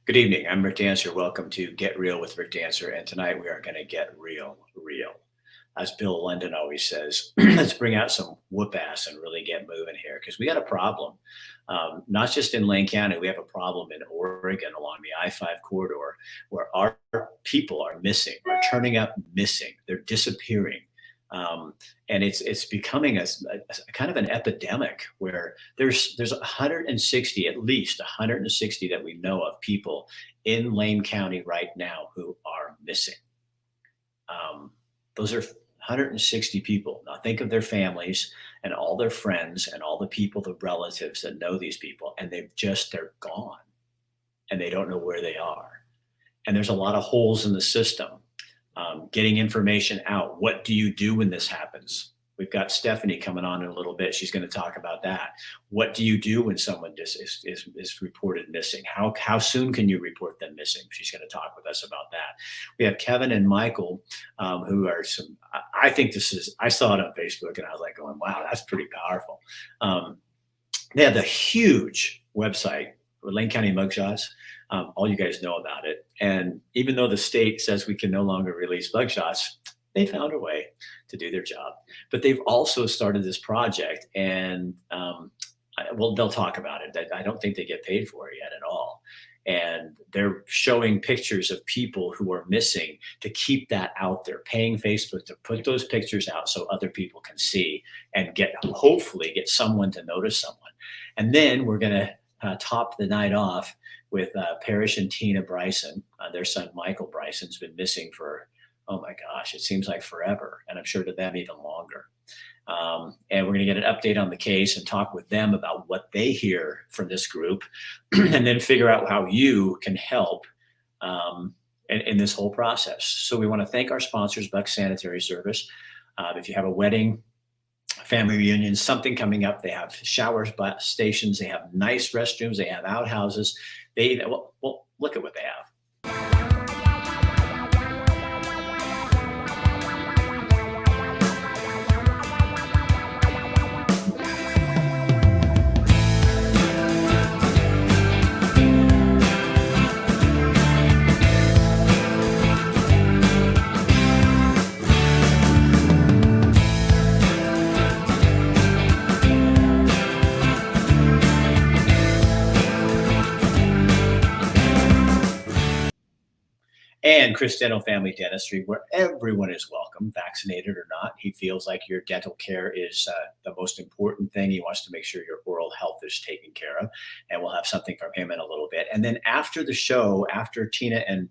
Good evening. I'm Rick Dancer. Welcome to Get Real with Rick Dancer. And tonight we are going to get real, real. As Bill London always says, let's bring out some whoop ass and really get moving here because we got a problem. Not just in Lane County, we have a problem in Oregon along the I-5 corridor where our people are missing, are turning up missing. They're disappearing. Um, and it's becoming a kind of an epidemic where there's 160, at least 160 that we know of people in Lane County right now who are missing. Those are 160 people. Now think of their families and all their friends and all the people, the relatives that know these people, and they're gone and they don't know where they are. And there's a lot of holes in the system. Getting information out. What do you do when this happens? We've got Stephanie coming on in a little bit. She's going to talk about that. What do you do when someone is reported missing? How soon can you report them missing? She's going to talk with us about that. We have Kevin and Michael, who are some. I think this is. I saw it on Facebook and I was like, going, "Wow, that's pretty powerful." They have the huge website, Lane County Mugshots. All you guys know about it. And even though the state says we can no longer release mugshots, they found a way to do their job. But they've also started this project, and well, they'll talk about it. I don't think they get paid for it yet at all. And they're showing pictures of people who are missing to keep that out there, paying Facebook to put those pictures out so other people can see and hopefully get someone to notice someone. And then we're going to top the night off with Parrish and Tina Bryson. Their son, Michael Bryson's been missing for, oh my gosh, it seems like forever. And I'm sure to them even longer. And we're going to get an update on the case and talk with them about what they hear from this group and then figure out how you can help in this whole process. So we want to thank our sponsors, Buck Sanitary Service. If you have a wedding, family reunions, something coming up, they have shower stations, they have nice restrooms, they have outhouses. Well, look at what they have. And Chris Dental Family Dentistry, where everyone is welcome, vaccinated or not. He feels like your dental care is the most important thing. He wants to make sure your oral health is taken care of. And we'll have something from him in a little bit. And then after the show, after Tina and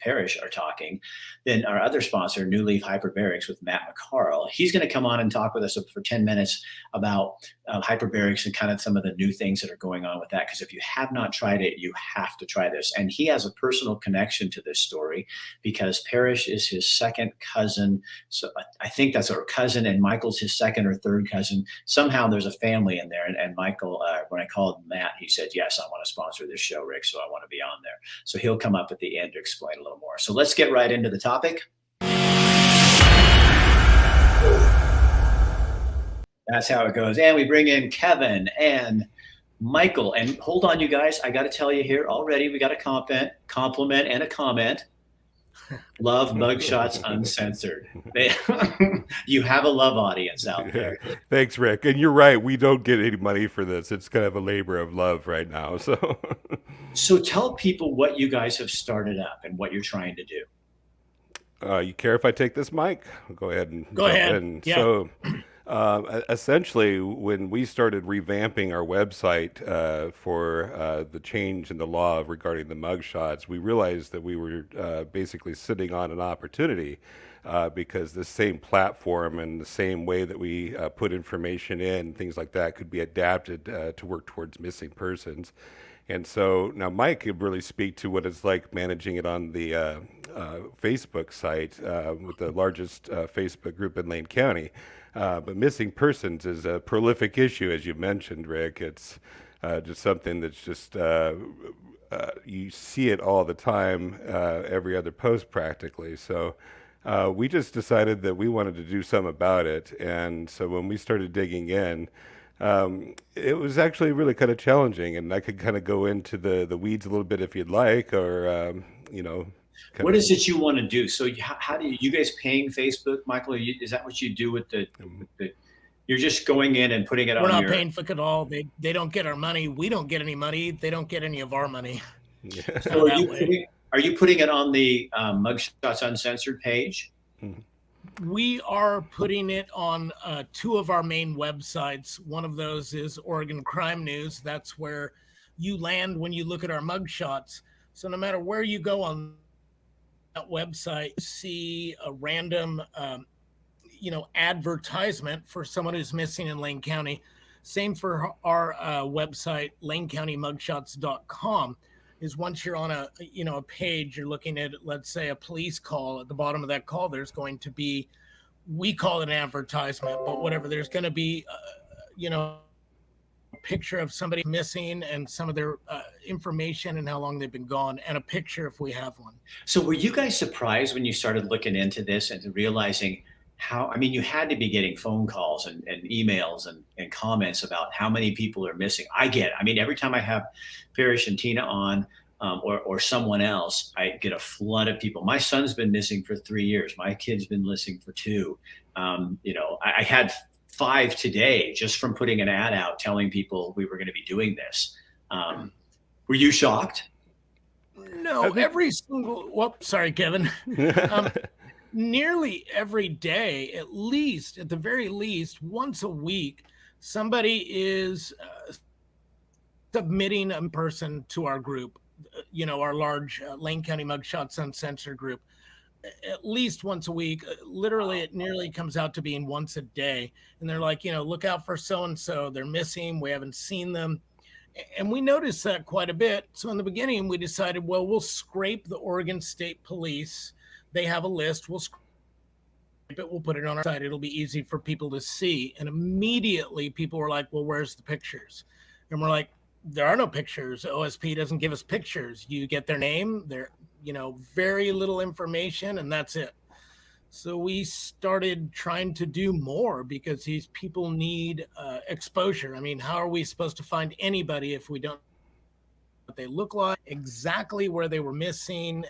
Parrish are talking, then our other sponsor, New Leaf Hyperbarics with Matt McCarl, he's going to come on and talk with us for 10 minutes about hyperbarics and kind of some of the new things that are going on with that. Because if you have not tried it, you have to try this. And he has a personal connection to this story because Parrish is his second cousin. So I think that's our cousin, and Michael's his second or third cousin. Somehow there's a family in there. And Michael, when I called Matt, he said, yes, I want to sponsor this show, Rick. So I want to be on there. So he'll come up at the end to explain a little more. So let's get right into the topic. That's how it goes. And we bring in Kevin and Michael. And hold on, you guys. I got to tell you here already, we got a compliment and a comment. Love Mugshots Uncensored. You have a love audience out there. Thanks, Rick. And you're right. We don't get any money for this. It's kind of a labor of love right now. So tell people what you guys have started up and what you're trying to do. You care if I take this mic? Go ahead and Go jump ahead. in. Yeah. Essentially, when we started revamping our website for the change in the law regarding the mugshots, we realized that we were basically sitting on an opportunity because the same platform and the same way that we put information in, things like that, could be adapted to work towards missing persons. And so now Mike could really speak to what it's like managing it on the Facebook site with the largest Facebook group in Lane County. But missing persons is a prolific issue, as you mentioned, Rick. It's just something that's just, you see it all the time, every other post practically. So we just decided that we wanted to do something about it. And so when we started digging in, It was actually really kind of challenging, and I could kind of go into the weeds a little bit if you'd like, or you know, kind What of. is it you want to do? So how do you guys paying Facebook, Michael? Is that what you do with the you're just going in and putting it We're on not your, paying for it at all. They don't get our money. We don't get any money. They don't get any of our money. It's kind so of that way. are you putting it on the Mugshots Uncensored page? We are putting it on two of our main websites. One of those is Oregon Crime News. That's where you land when you look at our mugshots. So no matter where you go on that website, you see a random, advertisement for someone who's missing in Lane County. Same for our website, lanecountymugshots.com. Is once you're on a page, you're looking at, let's say, a police call. At the bottom of that call, there's going to be, we call it an advertisement, but whatever, there's going to be a picture of somebody missing and some of their information and how long they've been gone, and a picture if we have one. So were you guys surprised when you started looking into this and realizing how, I mean, you had to be getting phone calls and emails and comments about how many people are missing. I mean, every time I have Parrish and Tina on, or someone else, I get a flood of people. My son's been missing for 3 years. My kid's been missing for 2. I had 5 today just from putting an ad out telling people we were going to be doing this. Were you shocked? No, every single. Whoops, sorry, Kevin. Nearly every day, at the very least, once a week, somebody is submitting a person to our group. Our large Lane County Mugshots Uncensored group. At least once a week. Literally, it nearly comes out to being once a day. And they're like, look out for so and so. They're missing. We haven't seen them. And we noticed that quite a bit. So in the beginning, we decided, well, we'll scrape the Oregon State Police. They have a list. We'll scrape it. We'll put it on our site. It'll be easy for people to see. And immediately people were like, well, where's the pictures? And we're like, there are no pictures. OSP doesn't give us pictures. You get their name, their, very little information, and that's it. So we started trying to do more because these people need exposure. I mean, how are we supposed to find anybody if we don't know what they look like, exactly where they were missing?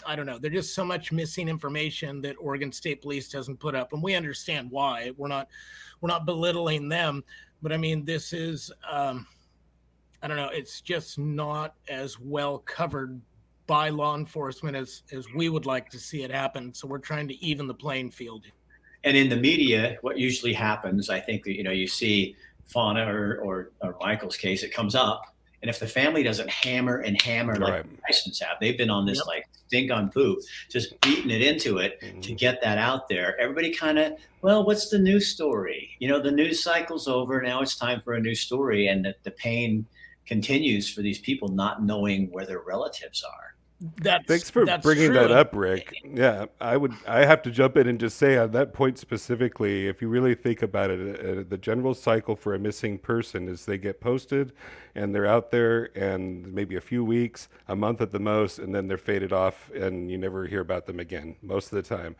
I don't know. There's just so much missing information that Oregon State Police doesn't put up, and we understand why. We're not belittling them, but I mean, this is I don't know. It's just not as well covered by law enforcement as we would like to see it happen. So we're trying to even the playing field. And in the media, what usually happens, I think that, you see Fauna or Michael's case, it comes up. And if the family doesn't hammer and hammer like the Brysons have, they've been on this like stink on poop, just beating it into it to get that out there. Everybody kind of, well, what's the news story? The news cycle's over. Now it's time for a new story. And the pain continues for these people not knowing where their relatives are. Thanks for bringing that up, Rick. Yeah, I have to jump in and just say on that point specifically, if you really think about it, the general cycle for a missing person is they get posted and they're out there and maybe a few weeks, a month at the most, and then they're faded off and you never hear about them again most of the time.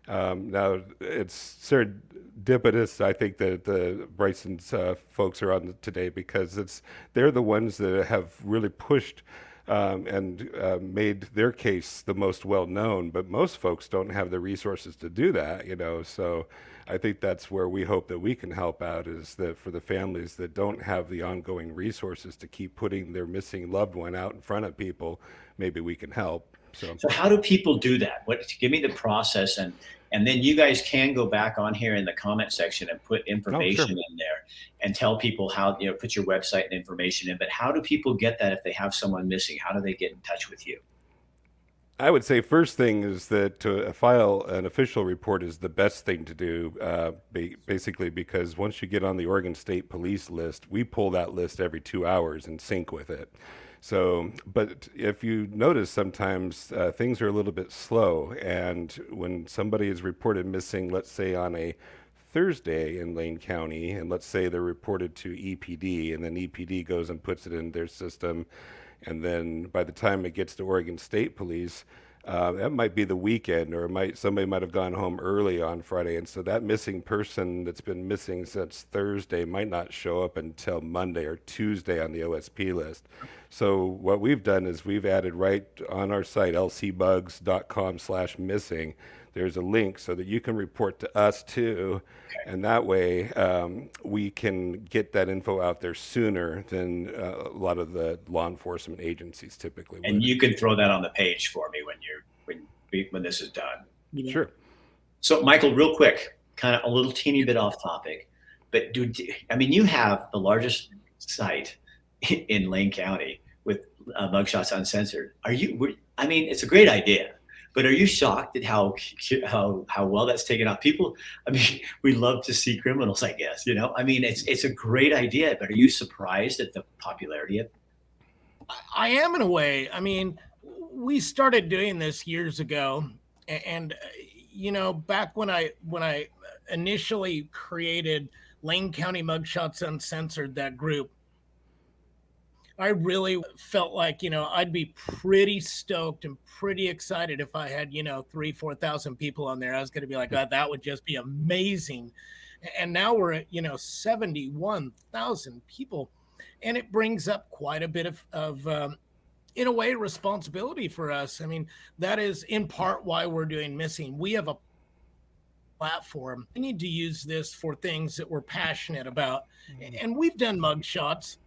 Now, it's serendipitous, I think, that the Bryson's folks are on today because they're the ones that have really pushed and made their case the most well known, but most folks don't have the resources to do that, So I think that's where we hope that we can help out, is that for the families that don't have the ongoing resources to keep putting their missing loved one out in front of people, maybe we can help. So how do people do that? Give me the process, and then you guys can go back on here in the comment section and put information in there and tell people how, put your website and information in. But how do people get that if they have someone missing? How do they get in touch with you? I would say first thing is that to file an official report is the best thing to do, basically because once you get on the Oregon State Police list, we pull that list every 2 hours and sync with it. So, but if you notice, sometimes things are a little bit slow, and when somebody is reported missing, let's say on a Thursday in Lane County, and let's say they're reported to EPD, and then EPD goes and puts it in their system, and then by the time it gets to Oregon State Police, that might be the weekend, or somebody might have gone home early on Friday, and so that missing person that's been missing since Thursday might not show up until Monday or Tuesday on the OSP list. So what we've done is we've added right on our site, lcbugs.com/missing. There's a link so that you can report to us too, and that way we can get that info out there sooner than a lot of the law enforcement agencies typically would. And you can throw that on the page for me when this is done. Sure. So, Michael, real quick, kind of a little teeny bit off topic, but you have the largest site in Lane County with Mugshots Uncensored. It's a great idea. But are you shocked at how well that's taken off? People, we love to see criminals, I guess. It's a great idea. But are you surprised at the popularity of it? I am, in a way. We started doing this years ago, and back when I initially created Lane County Mugshots Uncensored, that group, I really felt like, I'd be pretty stoked and pretty excited if I had, 3,000-4,000 people on there. I was going to be like, that would just be amazing. And now we're at, 71,000 people. And it brings up quite a bit of in a way, responsibility for us. That is in part why we're doing Missing. We have a platform. We need to use this for things that we're passionate about. And we've done mugshots.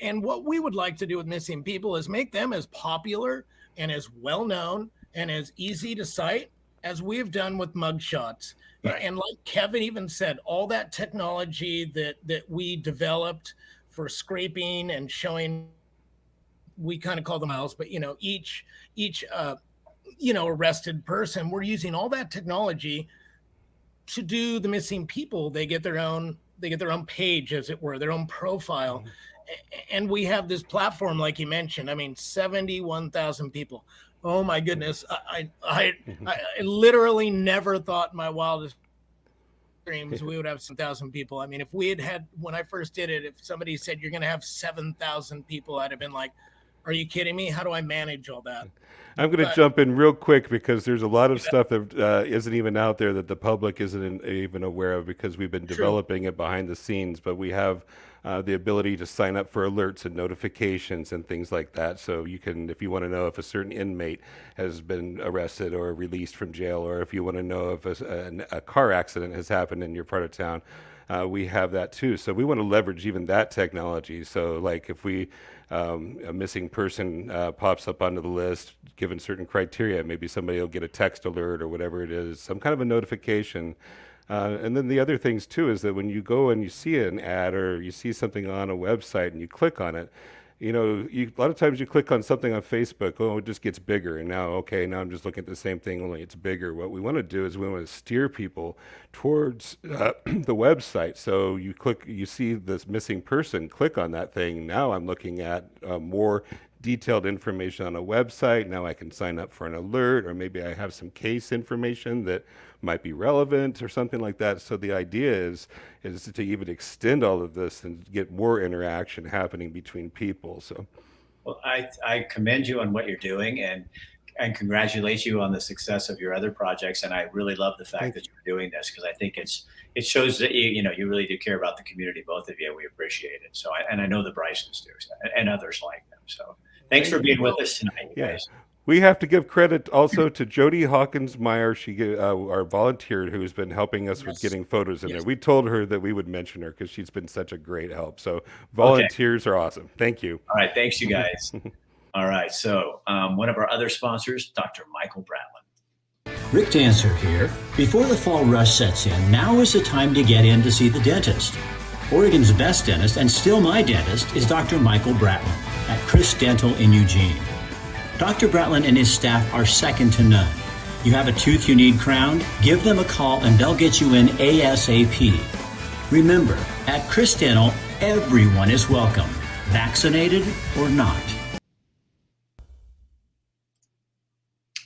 And what we would like to do with Missing People is make them as popular and as well-known and as easy to cite as we've done with mugshots. Right. And like Kevin even said, all that technology that we developed for scraping and showing, we kind of call them miles, but each arrested person, we're using all that technology to do the Missing People. They get their own page, as it were, their own profile. Mm-hmm. And we have this platform, like you mentioned. 71,000 people. Oh my goodness! I literally never thought in my wildest dreams we would have 7,000 people. If we had when I first did it, if somebody said you're going to have 7,000 people, I'd have been like, "Are you kidding me? How do I manage all that?" I'm going to jump in real quick because there's a lot of stuff that isn't even out there that the public isn't even aware of, because we've been developing it behind the scenes. But we have the ability to sign up for alerts and notifications and things like that. So you can, if you want to know if a certain inmate has been arrested or released from jail, or if you want to know if a car accident has happened in your part of town, we have that too. So we want to leverage even that technology. So like if a missing person pops up onto the list, given certain criteria, maybe somebody will get a text alert or whatever it is, some kind of a notification. And then the other things too is that when you go and you see an ad or you see something on a website and you click on it, a lot of times you click on something on Facebook, it just gets bigger, and now I'm just looking at the same thing, only it's bigger. What we want to do is we want to steer people towards the website. So you see this missing person, click on that thing. Now I'm looking at more detailed information on a website. Now I can sign up for an alert, or maybe I have some case information that might be relevant or something like that. So the idea is to even extend all of this and get more interaction happening between people. So, well, I commend you on what you're doing and congratulate you on the success of your other projects. And I really love the fact that you're doing this, because I think it shows that you really do care about the community, both of you. We appreciate it. So, and I know the Brysons do, and others like them. So thanks for being with us tonight, you guys. We have to give credit also to Jody Hawkins-Meyer, our volunteer who's been helping us with getting photos in there. We told her that we would mention her because she's been such a great help. So volunteers are awesome. Thank you. All right. Thanks, you guys. All right. So one of our other sponsors, Dr. Michael Bryson. Rick Dancer here. Before the fall rush sets in, now is the time to get in to see the dentist. Oregon's best dentist, and still my dentist, is Dr. Michael Bryson at Chris Dental in Eugene. Dr. Bratland and his staff are second to none. You have a tooth you need crowned? Give them a call and they'll get you in ASAP. Remember, at Chris Dental, everyone is welcome, vaccinated or not.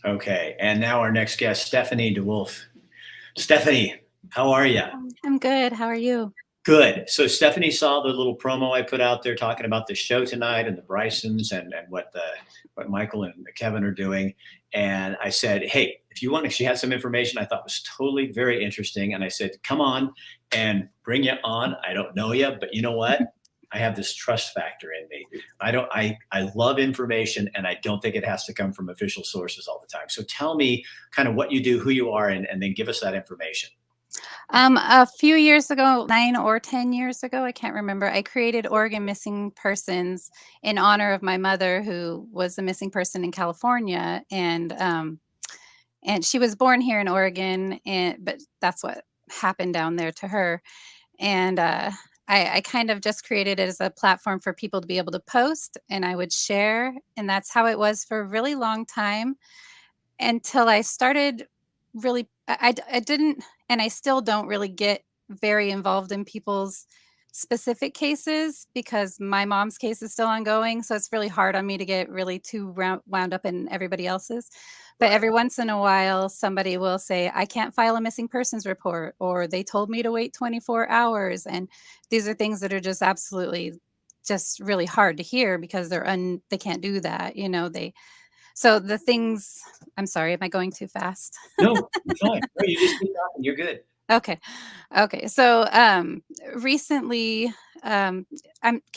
Okay, and now our next guest, Stephanie DeWolf. Stephanie, how are you? I'm good. How are you? Good. So Stephanie saw the little promo I put out there talking about the show tonight and the Brysons and what Michael and Kevin are doing. And I said, hey, if you want to, she had some information I thought was totally very interesting. And I said, come on and bring you on. I don't know you, but you know what? I have this trust factor in me. I love information, and I don't think it has to come from official sources all the time. So tell me kind of what you do, who you are, and then give us that information. A few years ago, 9 or 10 years ago, I can't remember, I created Oregon Missing Persons in honor of my mother, who was a missing person in California, and she was born here in Oregon, but that's what happened down there to her. And I kind of just created it as a platform for people to be able to post, and I would share, and that's how it was for a really long time until I started really I didn't, and I still don't really get very involved in people's specific cases because my mom's case is still ongoing, so it's really hard on me to get really too wound up in everybody else's. But every once in a while, somebody will say, I can't file a missing persons report, or they told me to wait 24 hours. And these are things that are just absolutely just really hard to hear because they can't do that. So the things, I'm sorry, am I going too fast? No, you're fine. No, you just keep talking. You're good. Okay. Okay. So recently, can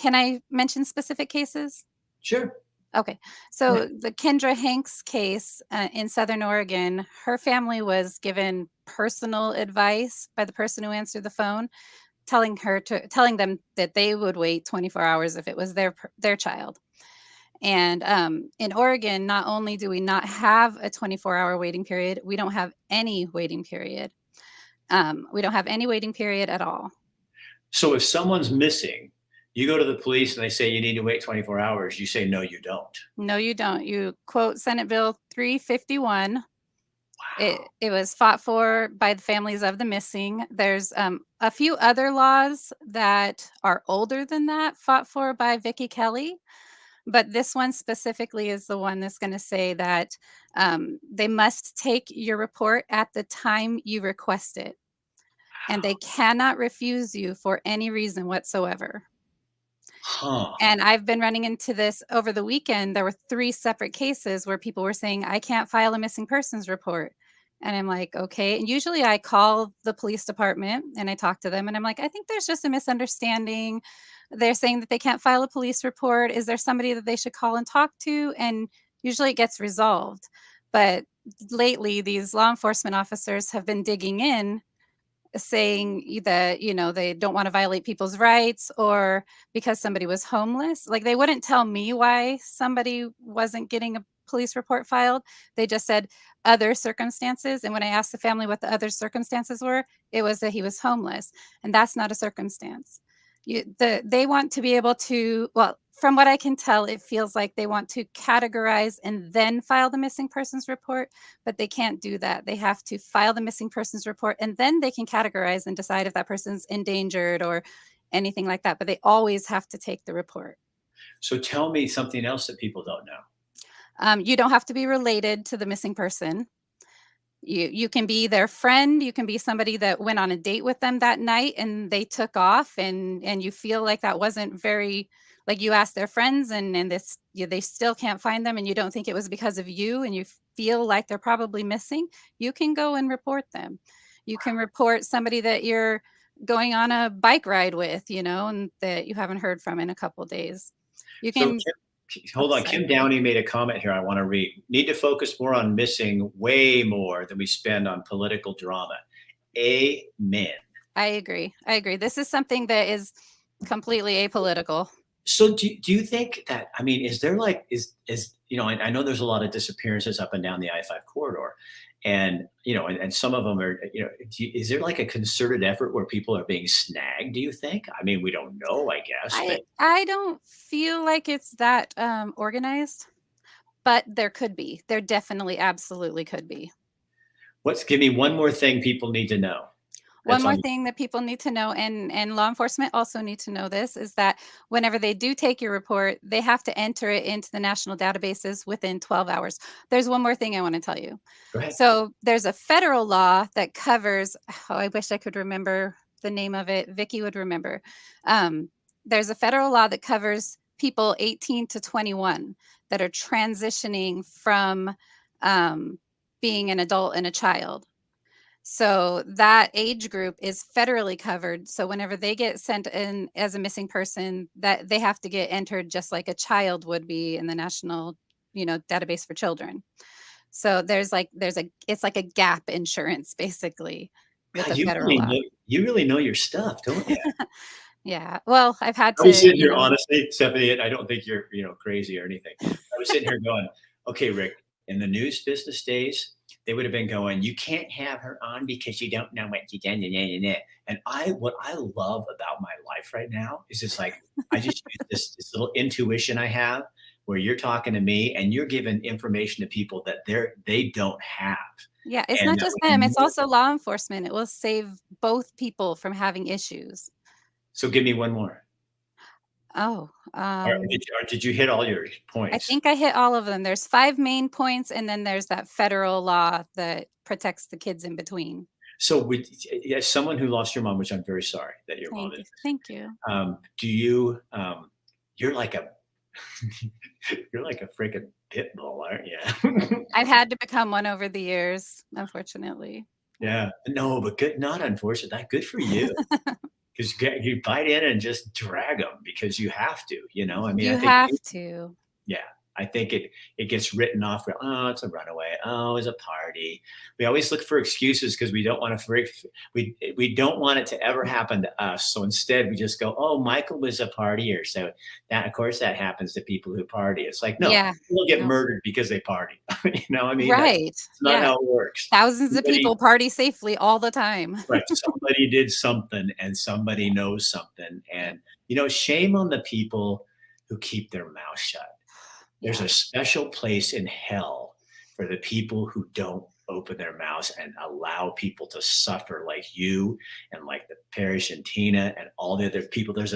I mention specific cases? Sure. Okay. So the Kendra Hanks case in Southern Oregon, her family was given personal advice by the person who answered the phone, telling them that they would wait 24 hours if it was their child. And in Oregon, not only do we not have a 24-hour waiting period, we don't have any waiting period. We don't have any waiting period at all. So if someone's missing, you go to the police and they say you need to wait 24 hours. You say, no, you don't. No, you don't. You quote Senate Bill 351. Wow. It was fought for by the families of the missing. There's a few other laws that are older than that, fought for by Vicki Kelly. But this one specifically is the one that's going to say that they must take your report at the time you request it. And they cannot refuse you for any reason whatsoever. Huh. And I've been running into this over the weekend. There were 3 separate cases where people were saying, I can't file a missing persons report. And I'm like, okay. And usually I call the police department and I talk to them and I'm like, I think there's just a misunderstanding. They're saying that they can't file a police report. Is there somebody that they should call and talk to? And usually it gets resolved. But lately, these law enforcement officers have been digging in, saying that, they don't want to violate people's rights or because somebody was homeless. Like they wouldn't tell me why somebody wasn't getting a police report filed. They just said other circumstances. And when I asked the family what the other circumstances were, it was that he was homeless. And that's not a circumstance. They want to be able to, well, from what I can tell, it feels like they want to categorize and then file the missing persons report, but they can't do that. They have to file the missing persons report and then they can categorize and decide if that person's endangered or anything like that. But they always have to take the report. So tell me something else that people don't know. You don't have to be related to the missing person. You can be their friend. You can be somebody that went on a date with them that night and they took off and you feel like that wasn't very, like you asked their friends and they still can't find them and you don't think it was because of you and you feel like they're probably missing. You can go and report them. You can report somebody that you're going on a bike ride with, and that you haven't heard from in a couple of days. You can. Hold on. Kim Downey made a comment here I want to read. Need to focus more on missing way more than we spend on political drama. Amen. I agree. This is something that is completely apolitical. So do you think that, is there like, I know there's a lot of disappearances up and down the I-5 corridor and, and some of them are, is there like a concerted effort where people are being snagged, do you think? We don't know, I guess. I don't feel like it's that organized, but there could be. There definitely absolutely could be. Give me one more thing people need to know. One more thing that people need to know, and law enforcement also need to know this, is that whenever they do take your report, they have to enter it into the national databases within 12 hours. There's one more thing I want to tell you. Go ahead. So there's a federal law that covers, I wish I could remember the name of it. Vicky would remember. There's a federal law that covers people 18 to 21 that are transitioning from being an adult and a child. So that age group is federally covered. So whenever they get sent in as a missing person, that they have to get entered just like a child would be in the national, database for children. So it's like a gap insurance basically with God, the federal law. you really know your stuff, don't you? Yeah. Well, I've had I was to, sitting here, honestly, Stephanie, and I don't think you're, crazy or anything. I was sitting here going, okay, Rick, in the news business days, they would have been going, you can't have her on because you don't know what you did. And what I love about my life right now is it's like, I just use this little intuition I have where you're talking to me and you're giving information to people that they don't have. yeah, it's And not that just would them, it's never- also law enforcement. It will save both people from having issues. So give me one more. Oh, Or did you hit all your points? I think I hit all of them. There's 5 main points, and then there's that federal law that protects the kids in between. So as someone who lost your mom, which I'm very sorry that your mom is, Thank you. do you, you're like a freaking pit bull, aren't you? I've had to become one over the years, unfortunately. Yeah. No, but good, not unfortunate. Good for you. Because you bite in and just drag them because you have to, I mean, You have to. Yeah. I think it gets written off. Oh, it's a runaway. Oh, it's a party. We always look for excuses because we don't want to we don't want it to ever happen to us. So instead we just go, oh, Michael was a partier. So that, of course, that happens to people who party. It's like, no, people get murdered because they party. I mean, right. That's not how it works. Thousands of people party safely all the time. Right. Somebody did something and somebody knows something. And, shame on the people who keep their mouth shut. There's a special place in hell for the people who don't open their mouths and allow people to suffer like you and like the Parrish and Tina and all the other people. There's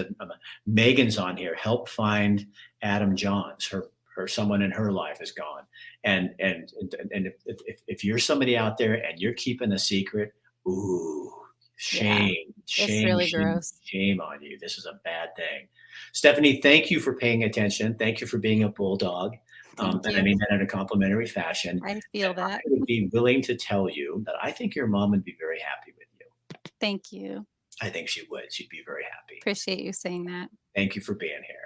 Megan's on here. Help find Adam Johns. Her someone in her life is gone. And if you're somebody out there and you're keeping a secret, ooh, shame, it's really gross. Shame on you. This is a bad thing. Stephanie, thank you for paying attention. Thank you for being a bulldog. And I mean that in a complimentary fashion. I feel that. I would be willing to tell you that I think your mom would be very happy with you. Thank you. I think she would. She'd be very happy. Appreciate you saying that. Thank you for being here.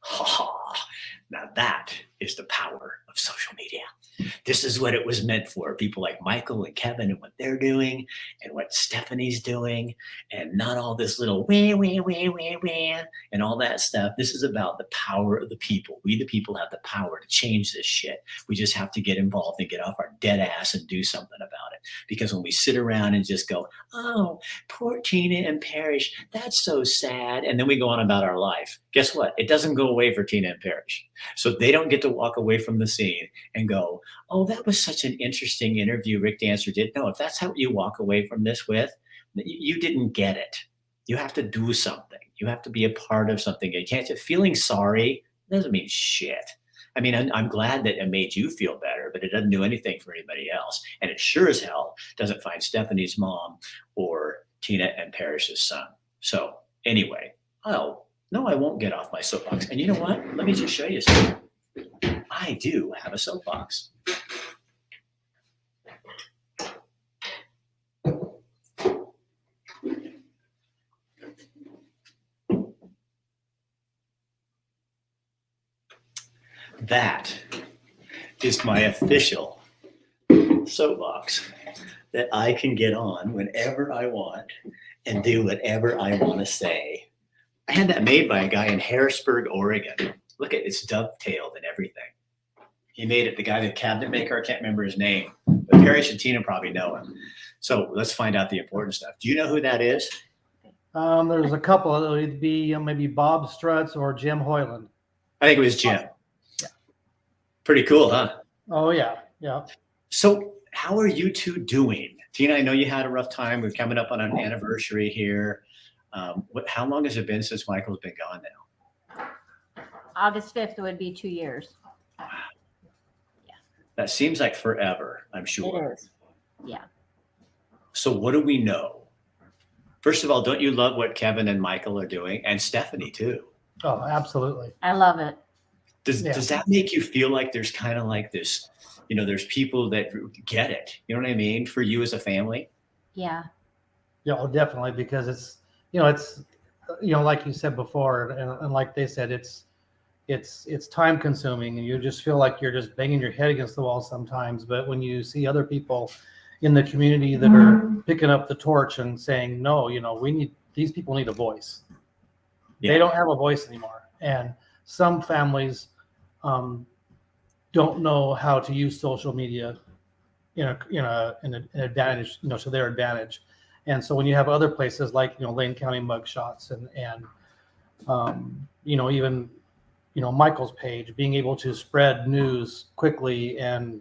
Ha ha. Now that is the power of social media. This is what it was meant for. People like Michael and Kevin and what they're doing and what Stephanie's doing and not all this little wah, and all that stuff. This is about the power of the people. We, the people, have the power to change this shit. We just have to get involved and get off our dead ass and do something about it. Because when we sit around and just go, oh, poor Tina and Parrish, that's so sad. And then we go on about our life. Guess what? It doesn't go away for Tina and Parrish. So they don't get to walk away from the scene and go, oh, that was such an interesting interview Rick Dancer did. No, if that's how you walk away from this with, you didn't get it. You have to do something. You have to be a part of something. You can't just feeling sorry doesn't mean shit. I mean, I'm glad that it made you feel better, but it doesn't do anything for anybody else. And it sure as hell doesn't find Stephanie's mom or Tina and Parrish's son. So anyway, no, I won't get off my soapbox. And you know what? Let me just show you something. I do have a soapbox. That is my official soapbox that I can get on whenever I want and do whatever I want to say. I had that made by a guy in Harrisburg, Oregon. Look at it's dovetailed and everything. He made it, the guy, the cabinet maker, I can't remember his name, but Parrish and Tina probably know him. So let's find out the important stuff. Do you know who that is? There's a couple. It would be maybe Bob Strutz or Jim Hoyland. I think it was Jim. Yeah. Pretty cool, huh? Oh, yeah. Yeah. So how are you two doing? Tina, I know you had a rough time. We're coming up on an anniversary here. How long has it been since Michael's been gone now? August 5th would be 2 years. That seems like forever, I'm sure. It is. Yeah. So what do we know? First of all, don't you love what Kevin and Michael are doing, and Stephanie too? Oh, absolutely. I love it. Does that make you feel like there's kind of like this, there's people that get it? You know what I mean? For you as a family? Yeah. Yeah, well, definitely, because it's like you said before, and like they said, it's time consuming, and you just feel like you're just banging your head against the wall sometimes. But when you see other people in the community that are picking up the torch and saying, no, these people need a voice. Yeah. They don't have a voice anymore. And some families don't know how to use social media an advantage, to their advantage. And so when you have other places like, Lane County Mugshots and even, Michael's page, being able to spread news quickly, and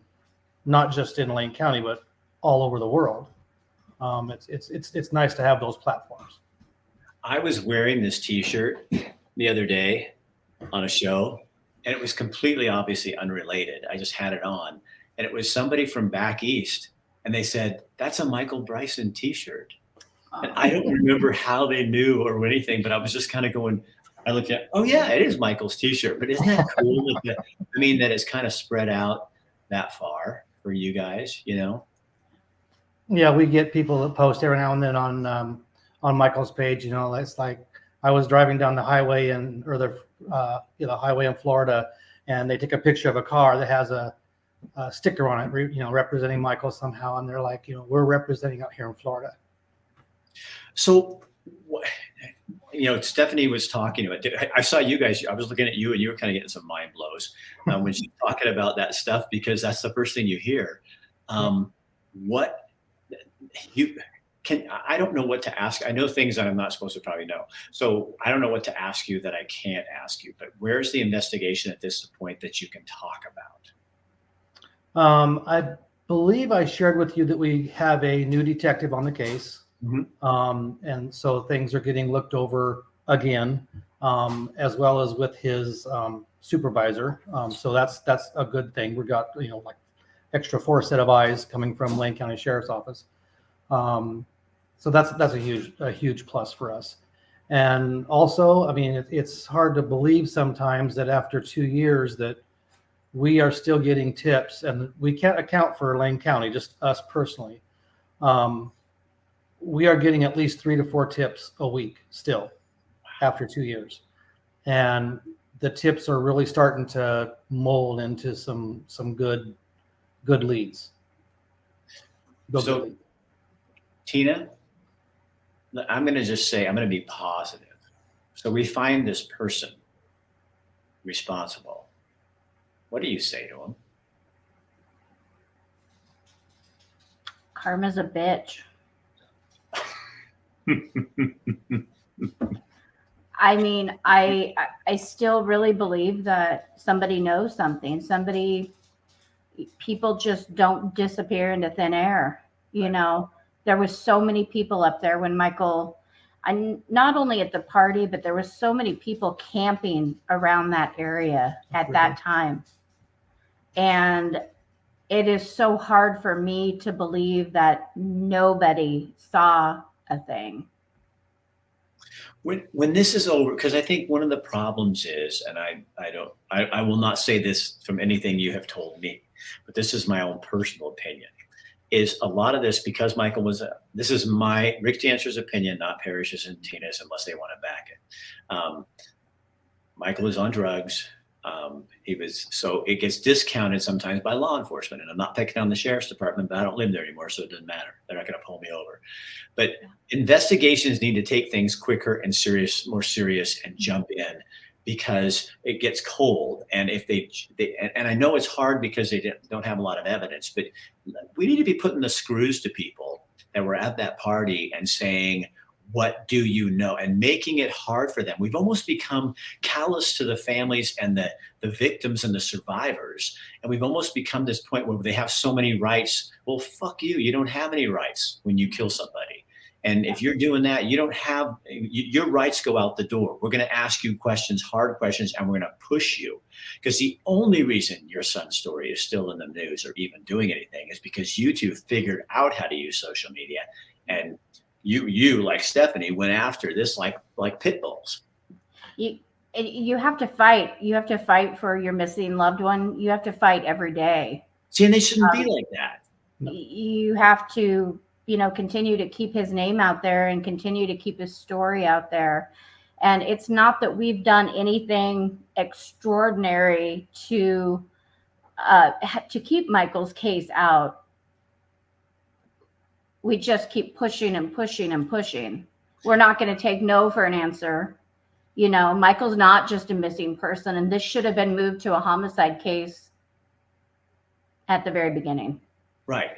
not just in Lane County, but all over the world. It's nice to have those platforms. I was wearing this T-shirt the other day on a show, and it was completely obviously unrelated. I just had it on, and it was somebody from back east, and they said, "That's a Michael Bryson T-shirt." And I don't remember how they knew or anything, but I was just kind of going. I looked at, oh yeah, it is Michael's T-shirt. But isn't that cool? That it's kind of spread out that far for you guys, Yeah, we get people that post every now and then on Michael's page. It's like I was driving down the highway the highway in Florida, and they take a picture of a car that has a sticker on it, representing Michael somehow, and they're like, we're representing out here in Florida. So, Stephanie was talking about. I saw you guys. I was looking at you, and you were kind of getting some mind blows when she's talking about that stuff, because that's the first thing you hear. What you can? I don't know what to ask. I know things that I'm not supposed to probably know. So I don't know what to ask you that I can't ask you. But where's the investigation at this point that you can talk about? I believe I shared with you that we have a new detective on the case. Mm-hmm. And so things are getting looked over again, as well as with his supervisor. So that's a good thing. We got like extra 4 set of eyes coming from Lane County Sheriff's Office. So that's a huge plus for us. And also, it's hard to believe sometimes that after 2 years that we are still getting tips, and we can't account for Lane County, just us personally. We are getting at least 3 to 4 tips a week still after 2 years. And the tips are really starting to mold into some good leads. So, Tina, I'm going to just say, I'm going to be positive. So we find this person responsible. What do you say to him? Karma's a bitch. I still really believe that somebody knows something. People just don't disappear into thin air. There was so many people up there when Michael, not only at the party, but there was so many people camping around that area at that time. And it is so hard for me to believe that nobody saw a thing. When this is over, because I think one of the problems is, and I will not say this from anything you have told me, but this is my own personal opinion, is a lot of this, because Michael this is my Rick Dancer's opinion, not Parrish's and Tina's, unless they want to back it. Michael is on drugs. So it gets discounted sometimes by law enforcement, and I'm not picking on the sheriff's department, but I don't live there anymore, so it doesn't matter. They're not going to pull me over. But investigations need to take things quicker and more serious, and jump in, because it gets cold. And if and I know it's hard because they don't have a lot of evidence, but we need to be putting the screws to people that were at that party and saying, what do you know? And making it hard for them. We've almost become callous to the families and the victims and the survivors. And we've almost become this point where they have so many rights. Well, fuck you. You don't have any rights when you kill somebody. And if you're doing that, you don't have, your rights go out the door. We're going to ask you questions, hard questions, and we're going to push you. Because the only reason your son's story is still in the news or even doing anything is because you two figured out how to use social media. And you like Stephanie went after this like pit bulls. You have to fight. You have to fight for your missing loved one. You have to fight every day. See, and they shouldn't be like that. You have to, continue to keep his name out there and continue to keep his story out there. And it's not that we've done anything extraordinary to keep Michael's case out. We just keep pushing and pushing and pushing. We're not going to take no for an answer. Michael's not just a missing person, and this should have been moved to a homicide case at the very beginning. Right.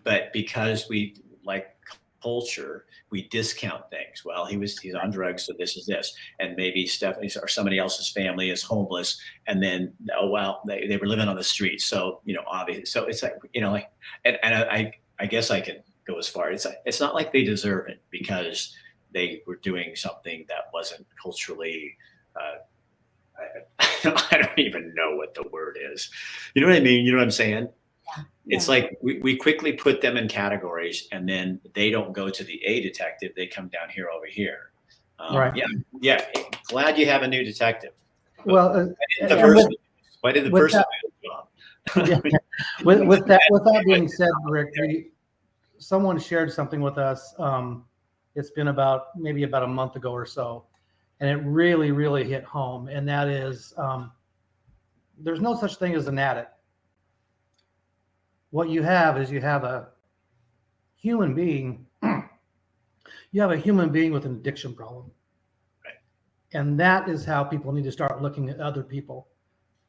But because we like culture, we discount things. Well, he's on drugs, so this is this. And maybe Stephanie or somebody else's family is homeless. And then, they were living on the street. So, obviously, so it's like, and I guess I can go as far. It's not like they deserve it because they were doing something that wasn't culturally, I don't even know what the word is. You know what I mean? You know what I'm saying? Yeah. It's like we quickly put them in categories, and then they don't go to the A detective. They come down here over here. Right. Yeah. Glad you have a new detective. Well, why did the first one do the job? Yeah. With that being said, Rick, someone shared something with us. It's been maybe about a month ago or so, and it really, really hit home. And that is, there's no such thing as an addict. What you have is you have a human being. You have a human being with an addiction problem. Right. And that is how people need to start looking at other people.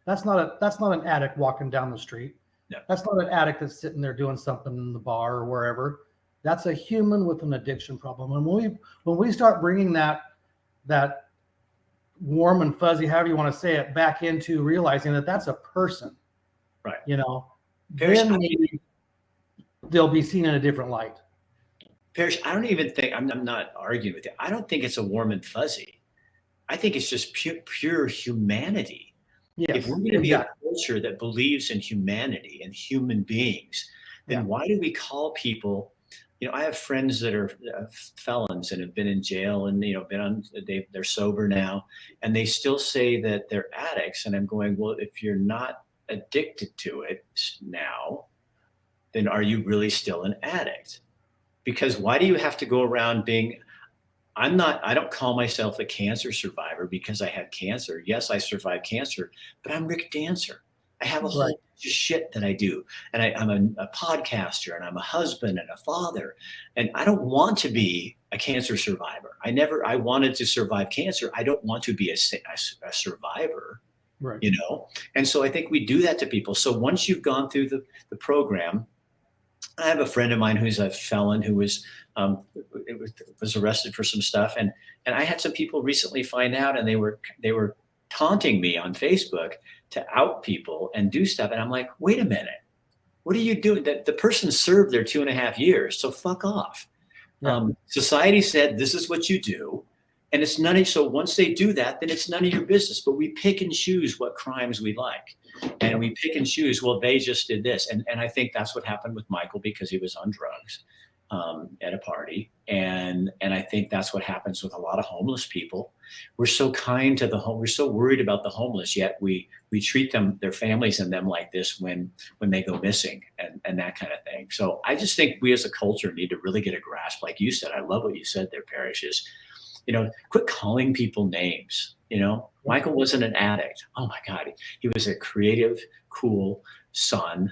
That's not an addict walking down the street. No. That's not an addict that's sitting there doing something in the bar or wherever. That's a human with an addiction problem. And when we start bringing that warm and fuzzy, however you want to say it, back into realizing that that's a person, right? Then maybe they'll be seen in a different light. Parrish, I don't even think I'm not arguing with you. I don't think it's a warm and fuzzy. I think it's just pure humanity. Yes, if we're going to be a culture that believes in humanity and human beings, then why do we call people? I have friends that are felons and have been in jail and they're sober now, and they still say that they're addicts. And I'm going, well, if you're not addicted to it now, then are you really still an addict? Because why do you have to go around I don't call myself a cancer survivor because I had cancer. Yes, I survived cancer, but I'm Rick Dancer. I have a whole bunch of shit that I do. And I'm a podcaster, and I'm a husband and a father. And I don't want to be a cancer survivor. I wanted to survive cancer. I don't want to be a survivor. Right. And so I think we do that to people. So once you've gone through the program, I have a friend of mine who's a felon who was arrested for some stuff, and I had some people recently find out, and they were taunting me on Facebook to out people and do stuff, and I'm like, wait a minute, what are you doing? That the person served their 2.5 years, so fuck off. Yeah. Society said this is what you do. And it's none of, so once they do that, then it's none of your business. But we pick and choose what crimes we like. And we pick and choose, well, they just did this. And I think that's what happened with Michael because he was on drugs at a party. And I think that's what happens with a lot of homeless people. We're so kind to the home. We're so worried about the homeless, yet we treat them, their families and them like this when they go missing and that kind of thing. So I just think we as a culture need to really get a grasp. Like you said, I love what you said there, Parrish, is, quit calling people names. Michael wasn't an addict. Oh my God. He was a creative, cool son,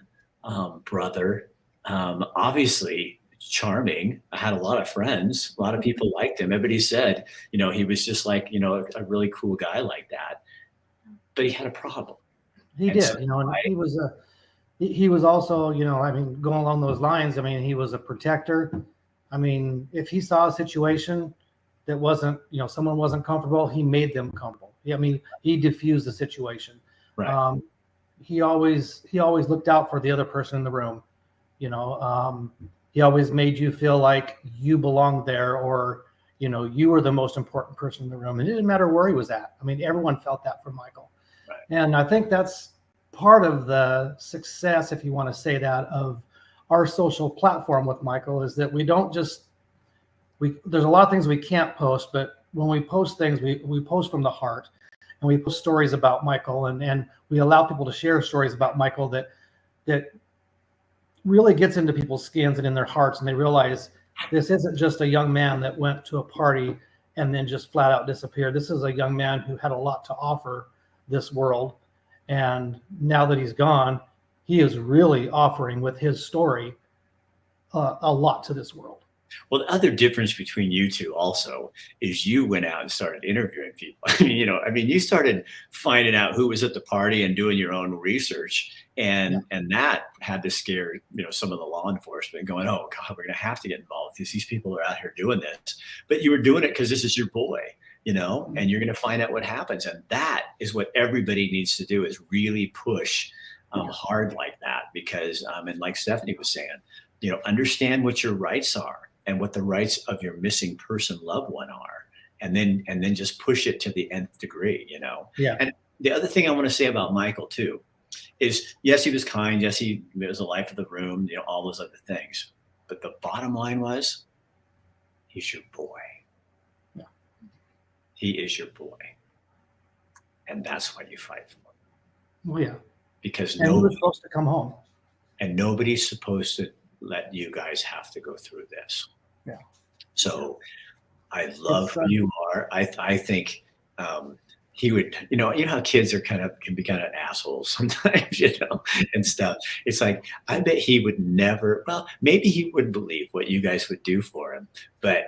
brother, obviously charming. I had a lot of friends. A lot of people liked him. Everybody said, he was just like, a really cool guy like that, but he had a problem. He did, and he was also, going along those lines. He was a protector. If he saw a situation that wasn't, someone wasn't comfortable, he made them comfortable. He diffused the situation. Right. He always looked out for the other person in the room. He always made you feel like you belonged there, or, you were the most important person in the room. And it didn't matter where he was at. Everyone felt that from Michael. Right. And I think that's part of the success, if you want to say that, of our social platform with Michael, is that we don't just there's a lot of things we can't post, but when we post things, we post from the heart, and we post stories about Michael, and we allow people to share stories about Michael that really gets into people's skins and in their hearts, and they realize this isn't just a young man that went to a party and then just flat out disappeared. This is a young man who had a lot to offer this world, and now that he's gone, he is really offering with his story a lot to this world. Well, the other difference between you two also is you went out and started interviewing people. You started finding out who was at the party and doing your own research, and that had to scare some of the law enforcement, going, "Oh God, we're going to have to get involved because these people are out here doing this." But you were doing it because this is your boy, and you're going to find out what happens, and that is what everybody needs to do, is really push hard like that, because and like Stephanie was saying, understand what your rights are and what the rights of your missing person loved one are, and then just push it to the nth degree, Yeah. And the other thing I want to say about Michael too is, yes, he was kind. Yes, he was the life of the room, all those other things. But the bottom line was, he's your boy. Yeah. He is your boy. And that's why you fight for him. Well, yeah. Because and he was supposed to come home. And nobody's supposed to let you guys have to go through this. Yeah. So I love who you are. I think he would, how kids are can be kind of assholes sometimes, and stuff. It's like, I bet he would never, well, maybe he would believe what you guys would do for him, but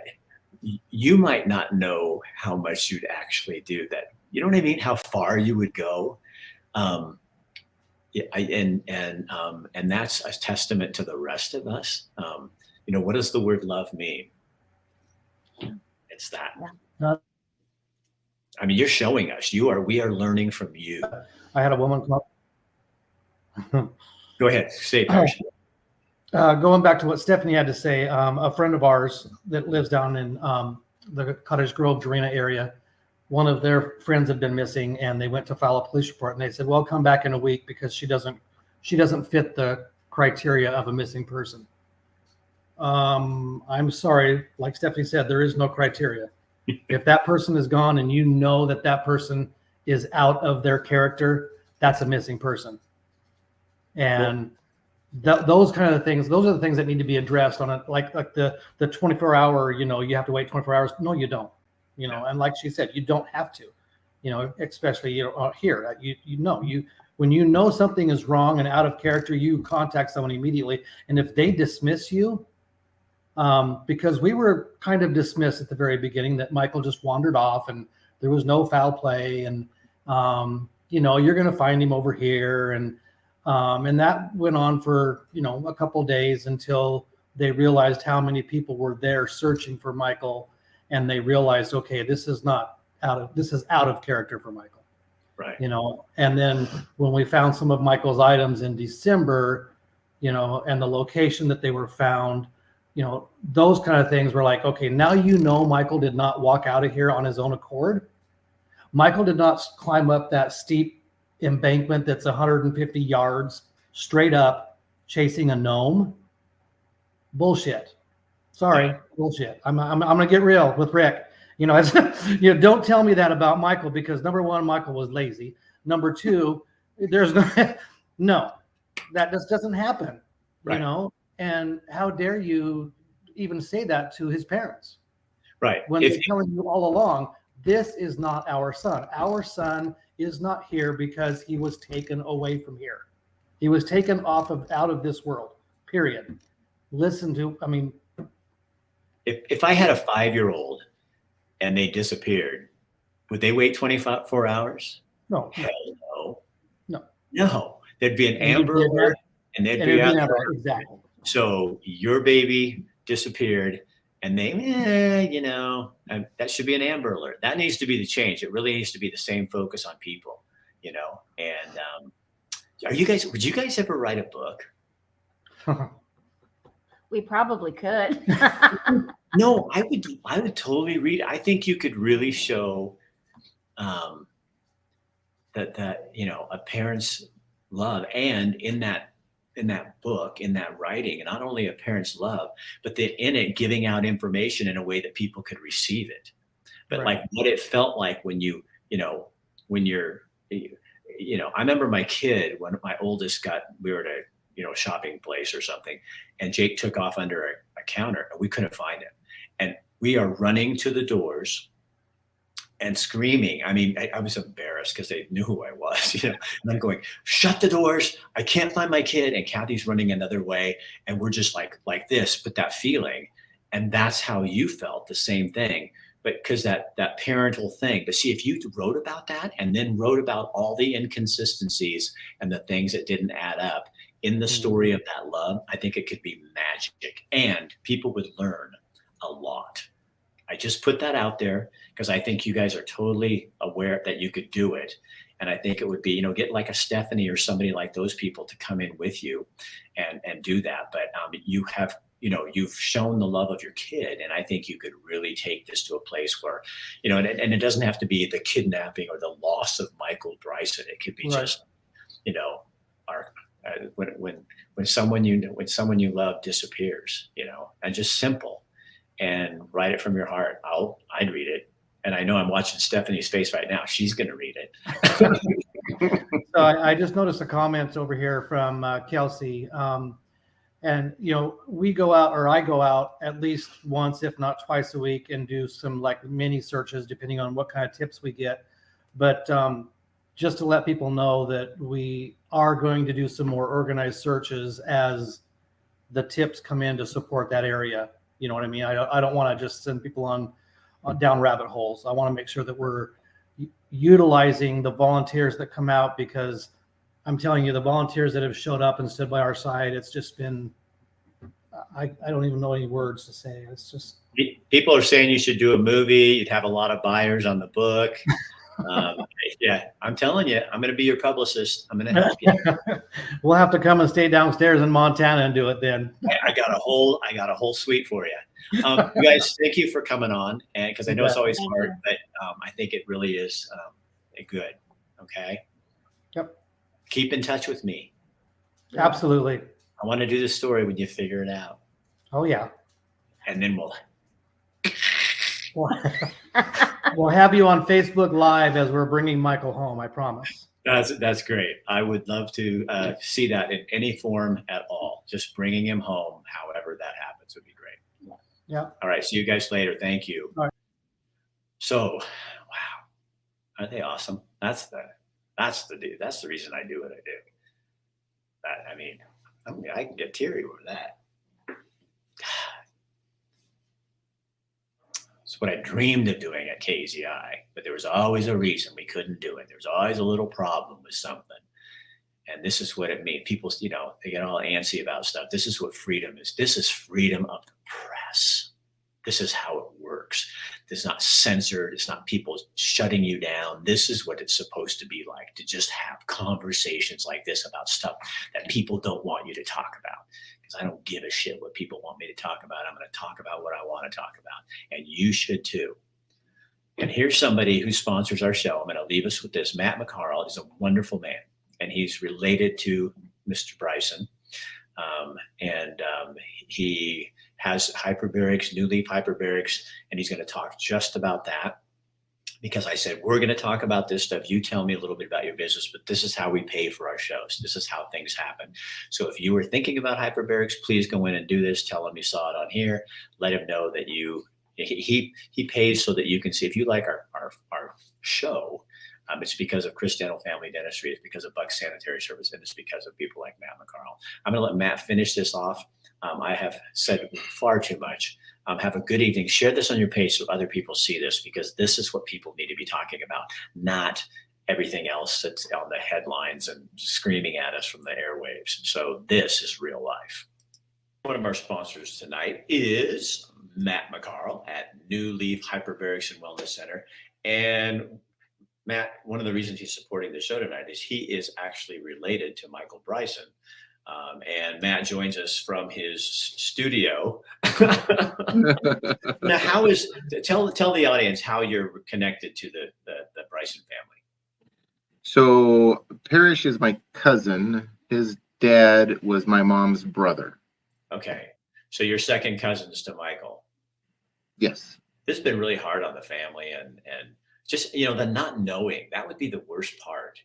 you might not know how much you'd actually do that. You know what I mean? How far you would go. Yeah, and that's a testament to the rest of us. What does the word love mean? It's that. Yeah. You're showing us. We are learning from you. I had a woman come up. Go ahead. Say it. Going back to what Stephanie had to say, a friend of ours that lives down in the Cottage Grove, Dorena area, one of their friends had been missing, and they went to file a police report, and they said, "Well, come back in a week because she doesn't fit the criteria of a missing person." I'm sorry, like Stephanie said, there is no criteria. If that person is gone and you know that person is out of their character, that's a missing person. And those kind of things, those are the things that need to be addressed on it. Like the 24-hour, you have to wait 24 hours. No, you don't. And like she said, you don't have to, especially, here, when you know something is wrong and out of character, you contact someone immediately. And if they dismiss you, because we were kind of dismissed at the very beginning that Michael just wandered off and there was no foul play, and, you're going to find him over here. And that went on for, a couple of days until they realized how many people were there searching for Michael. And they realized, okay, this is out of character for Michael. Right. And then when we found some of Michael's items in December, and the location that they were found, those kind of things were like, okay, now Michael did not walk out of here on his own accord. Michael did not climb up that steep embankment that's 150 yards straight up chasing a gnome. Bullshit. Sorry, bullshit. I'm gonna get real with Rick. Don't tell me that about Michael, because number one, Michael was lazy. Number two, there's no, that just doesn't happen. Right. And how dare you even say that to his parents? Right. When they're telling you all along, this is not our son. Our son is not here because he was taken away from here. He was taken out of this world. Period. If I had a 5-year-old and they disappeared, would they wait 24 hours? No. Hell no. No. There'd be an Amber Alert, and they'd be out there. Exactly. So your baby disappeared, and they, that should be an Amber Alert. That needs to be the change. It really needs to be the same focus on people, And would you guys ever write a book? We probably could. No, I would totally read. I think you could really show that a parent's love, and in that book, in that writing, and not only a parent's love, but then in it giving out information in a way that people could receive it. But Right. like what it felt like when when you're, I remember my kid, when my oldest we were at a, shopping place or something, and Jake took off under a counter and we couldn't find him. And we are running to the doors and screaming. I mean, I was embarrassed because they knew who I was, and I'm going, shut the doors. I can't find my kid. And Kathy's running another way. And we're just like this, but that feeling. And that's how you felt, the same thing. But because that parental thing. But see, if you wrote about that and then wrote about all the inconsistencies and the things that didn't add up in the story of that love, I think it could be magic. And people would learn a lot. I just put that out there because I think you guys are totally aware that you could do it. And I think it would be, get like a Stephanie or somebody like those people to come in with you and do that. But you have, you've shown the love of your kid. And I think you could really take this to a place where, and it doesn't have to be the kidnapping or the loss of Michael Bryson. It could be Right. just, when someone you love disappears, and just simple. And write it from your heart. I'd read it. And I know I'm watching Stephanie's face right now. She's going to read it. So I just noticed the comments over here from Kelsey. And, we go out, or I go out at least once, if not twice a week, and do some like mini searches, depending on what kind of tips we get. But just to let people know that we are going to do some more organized searches as the tips come in to support that area. You know what I mean? I don't want to just send people on down rabbit holes. I want to make sure that we're utilizing the volunteers that come out, because I'm telling you, the volunteers that have showed up and stood by our side, it's just been, I don't even know any words to say. It's just. People are saying you should do a movie. You'd have a lot of buyers on the book. Yeah, I'm telling you, I'm going to be your publicist. I'm going to help you. We'll have to come and stay downstairs in Montana and do it then. I got a whole suite for you. You guys, thank you for coming on, and because I know it's always hard, but I think it really is good. Okay. Yep. Keep in touch with me. Absolutely. I want to do the story when you figure it out. Oh yeah. And then we'll have you on Facebook Live as we're bringing Michael home. I promise. That's great. I would love to see that in any form at all. Just bringing him home, however that happens, would be great. Yeah. All right. See you guys later. Thank you. All right. So, wow, aren't they awesome? That's the reason I do what I do. I can get teary over that. It's what I dreamed of doing at KZI, but there was always a reason we couldn't do it. There was always a little problem with something. And this is what it means. People, they get all antsy about stuff. This is what freedom is. This is freedom of the press. This is how it works. It's not censored. It's not people shutting you down. This is what it's supposed to be like, to just have conversations like this about stuff that people don't want you to talk about. Because I don't give a shit what people want me to talk about. I'm going to talk about what I want to talk about. And you should too. And here's somebody who sponsors our show. I'm going to leave us with this. Matt McCarl is a wonderful man, and he's related to Mr. Bryson. He has hyperbarics, New Leaf hyperbarics, and he's going to talk just about that, because I said, we're going to talk about this stuff. You tell me a little bit about your business, but this is how we pay for our shows. This is how things happen. So if you were thinking about hyperbarics, please go in and do this. Tell him you saw it on here. Let him know that he pays so that you can see. If you like our show, it's because of Chris Dental Family Dentistry. It's because of Buck Sanitary Service, and it's because of people like Matt McCarl. I'm going to let Matt finish this off. I have said far too much. Have a good evening. Share this on your page so other people see this, because this is what people need to be talking about, not everything else that's on the headlines and screaming at us from the airwaves. So this is real life. One of our sponsors tonight is Matt McCarl at New Leaf Hyperbarics and Wellness Center. And Matt, one of the reasons he's supporting the show tonight is he is actually related to Michael Bryson. And Matt joins us from his studio. Now, tell the audience how you're connected to the Bryson family. So Parrish is my cousin. His dad was my mom's brother. Okay. So you're second cousins to Michael. Yes. This has been really hard on the family, and just, you know, the not knowing, that would be the worst part.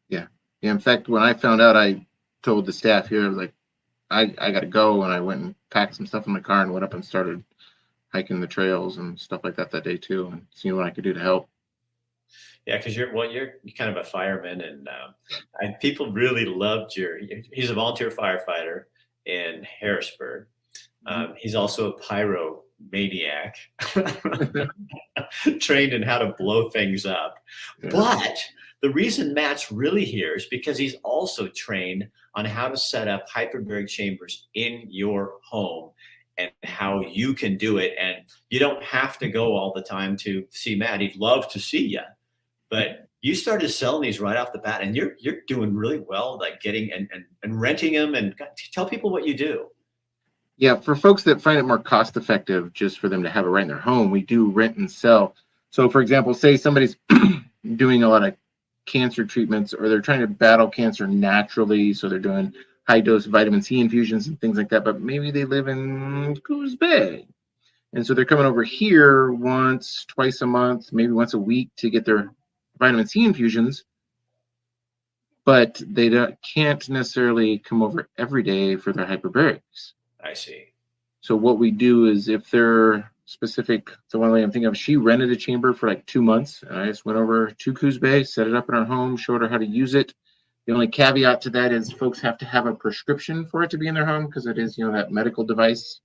Yeah. In fact, when I found out, I told the staff here, like, I got to go. And I went and packed some stuff in my car and went up and started hiking the trails and stuff like that day too, and seeing what I could do to help. Yeah, because you're kind of a fireman, and people really loved he's a volunteer firefighter in Harrisburg. He's also a pyromaniac, trained in how to blow things up. Yeah. But the reason Matt's really here is because he's also trained on how to set up hyperbaric chambers in your home and how you can do it. And you don't have to go all the time to see Matt. He'd love to see you. But you started selling these right off the bat, and you're doing really well, like getting and renting them. And tell people what you do. Yeah, for folks that find it more cost effective just for them to have it right in their home, we do rent and sell. So, for example, say somebody's doing a lot of cancer treatments, or they're trying to battle cancer naturally, so they're doing high dose vitamin C infusions and things like that. But maybe they live in Coos Bay, and so they're coming over here once, twice a month, maybe once a week to get their vitamin C infusions, but they can't necessarily come over every day for their hyperbarics. I see. So what we do is, if they're specific, the one lady I'm thinking of, she rented a chamber for like 2 months, and I just went over to Coos Bay, set it up in our home, showed her how to use it. The only caveat to that is folks have to have a prescription for it to be in their home, because it is, that medical device.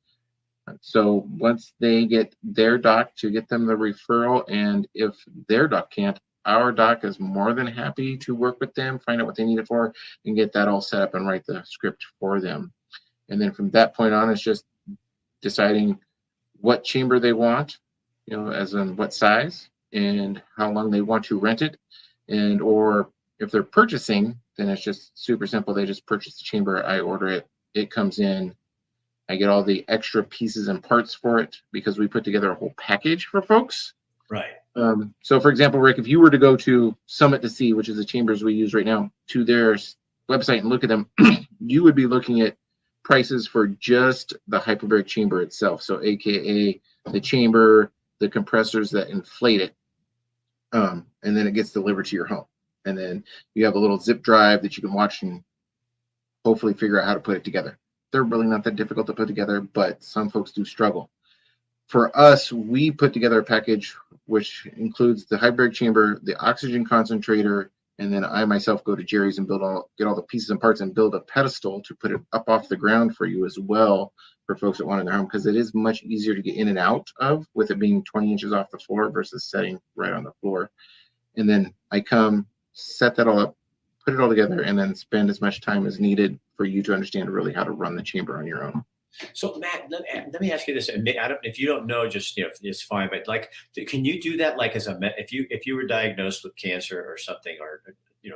So once they get their doc to get them the referral, and if their doc can't, our doc is more than happy to work with them, find out what they need it for, and get that all set up and write the script for them. And then from that point on, it's just deciding what chamber they want, as in what size and how long they want to rent it. And or if they're purchasing, then it's just super simple. They just purchase the chamber, I order it, it comes in, I get all the extra pieces and parts for it, because we put together a whole package for folks. Right. So for example, Rick, if you were to go to Summit to See, which is the chambers we use right now, to their website and look at them, you would be looking at prices for just the hyperbaric chamber itself. So AKA the chamber, the compressors that inflate it. And then it gets delivered to your home. And then you have a little zip drive that you can watch and hopefully figure out how to put it together. They're really not that difficult to put together, but some folks do struggle. For us, we put together a package which includes the hyperbaric chamber, the oxygen concentrator, and then I myself go to Jerry's and get all the pieces and parts and build a pedestal to put it up off the ground for you as well, for folks that want it in their home, because it is much easier to get in and out of with it being 20 inches off the floor versus setting right on the floor. And then I come, set that all up, put it all together, and then spend as much time as needed for you to understand really how to run the chamber on your own. So Matt, let me ask you this. If you don't know, just it's fine. But like, can you do that? Like, if you were diagnosed with cancer or something, or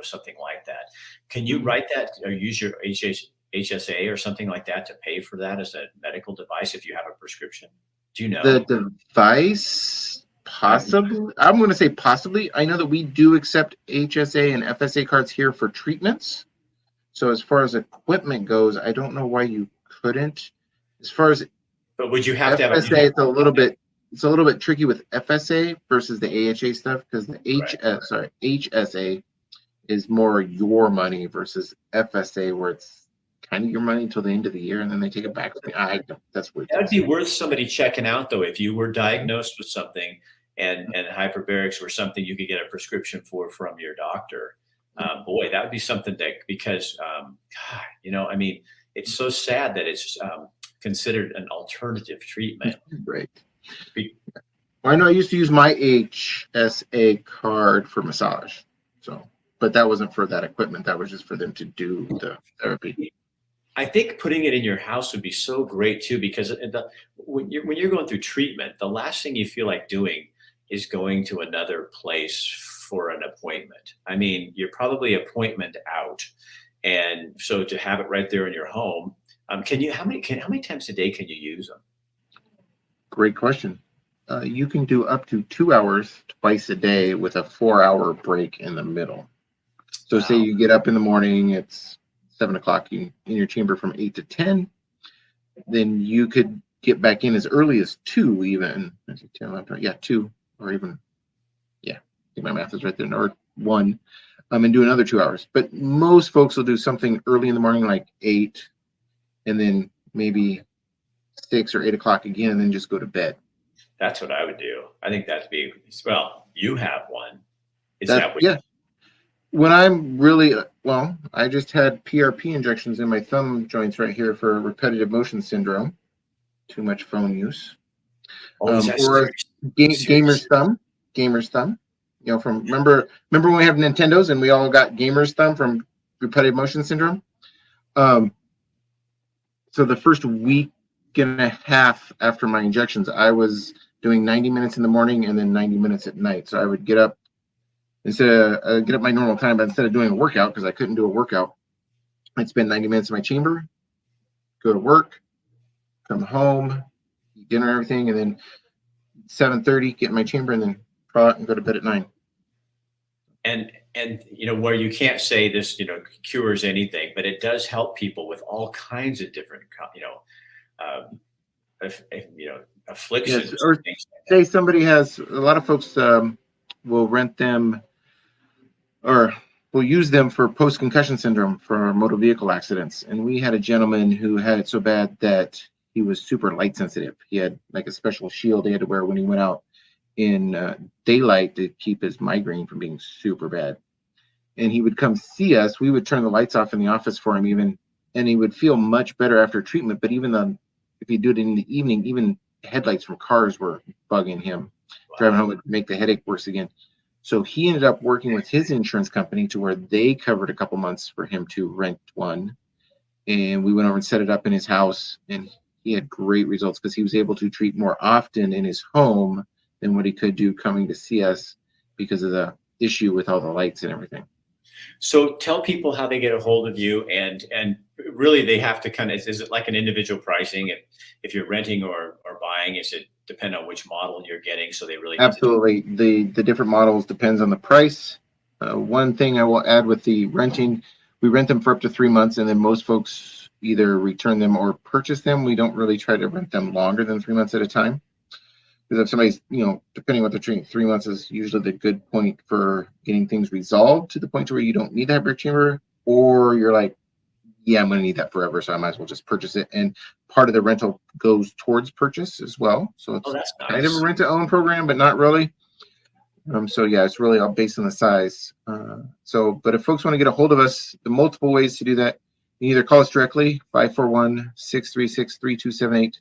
something like that, can you write that or use your HSA or something like that to pay for that as a medical device if you have a prescription? Do you know the device? Possibly. I'm going to say possibly. I know that we do accept HSA and FSA cards here for treatments. So as far as equipment goes, I don't know why you couldn't. As far as, but would you have to have FSA? It's a little bit tricky with FSA versus the AHA stuff, because the HSA is more your money versus FSA, where it's kind of your money until the end of the year, and then they take it back. That's weird. That'd be worth somebody checking out, though, if you were diagnosed with something and hyperbarics were something you could get a prescription for from your doctor. Boy, that would be something that, because it's so sad that it's considered an alternative treatment. Right. I know I used to use my HSA card for massage, but that wasn't for that equipment. That was just for them to do the therapy. I think putting it in your house would be so great too, because when you're going through treatment, the last thing you feel like doing is going to another place for an appointment. I mean, you're probably appointment out, and so to have it right there in your home. How many times a day can you use them? Great question. You can do up to 2 hours twice a day with a 4-hour break in the middle. So Say you get up in the morning, it's 7 o'clock in your chamber from 8 to 10. Then you could get back in as early as 2 even. 10, 11, 12, yeah, 2 or even, yeah, I think my math is right there, or 1, and do another 2 hours. But most folks will do something early in the morning, like 8, and then maybe 6 or 8 o'clock again, and then just go to bed. That's what I would do. I think that'd be, well, you have one. Is That, that what yeah. When I'm really, well, I just had PRP injections in my thumb joints right here for repetitive motion syndrome. Too much phone use. Oh, is that Or gamer's thumb. Gamer's thumb. You know, from remember when we have Nintendos and we all got gamer's thumb from repetitive motion syndrome? So the first week and a half after my injections, I was doing 90 minutes in the morning and then 90 minutes at night. So I would get up get up my normal time, but instead of doing a workout, because I couldn't do a workout, I'd spend 90 minutes in my chamber, go to work, come home, eat dinner and everything, and then 7:30 get in my chamber and then crawl out and go to bed at 9. And you know, where you can't say this, you know, cures anything, but it does help people with all kinds of different, you know, afflictions. Yes, or say somebody has, a lot of folks will rent them or we'll use them for post-concussion syndrome for motor vehicle accidents. And we had a gentleman who had it so bad that he was super light sensitive. He had like a special shield he had to wear when he went out in daylight to keep his migraine from being super bad. And he would come see us. We would turn the lights off in the office for him even, and he would feel much better after treatment. But even if you do it in the evening, even headlights from cars were bugging him. Wow. Driving home would make the headache worse again. So he ended up working with his insurance company to where they covered a couple months for him to rent one. And we went over and set it up in his house, and he had great results because he was able to treat more often in his home than what he could do coming to see us because of the issue with all the lights and everything. So tell people how they get a hold of you, and really they have to kind of, is it like an individual pricing? If you're renting or buying, is it depend on which model you're getting? So they really absolutely the different models depends on the price. One thing I will add with the renting, we rent them for up to 3 months, and then most folks either return them or purchase them. We don't really try to rent them longer than 3 months at a time. Because if somebody's, you know, depending on what they're treating, 3 months is usually the good point for getting things resolved to the point where you don't need to have your chamber, or you're like, yeah, I'm going to need that forever, so I might as well just purchase it. And part of the rental goes towards purchase as well. So it's that's nice. Kind of a rent-to-own program, but not really. So yeah, it's really all based on the size. But if folks want to get a hold of us, the multiple ways to do that, you can either call us directly, 541-636-3278.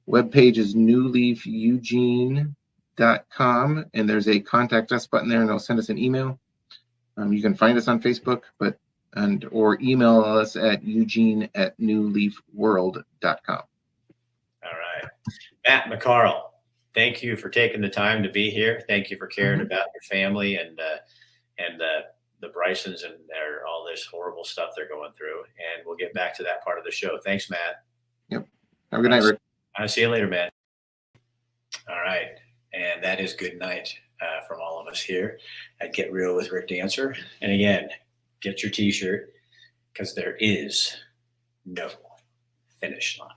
Webpage is newleafeugene.com, and there's a contact us button there, and they'll send us an email. You can find us on Facebook, or email us at eugene@newleafworld.com. All right. Matt McCarl, thank you for taking the time to be here. Thank you for caring about your family and the Brysons and all this horrible stuff they're going through. And we'll get back to that part of the show. Thanks, Matt. Yep. Have a good night, Rick. I'll see you later, man. All right. And that is good night from all of us here at Get Real with Rick Dancer. And again, get your t-shirt, because there is no finish line.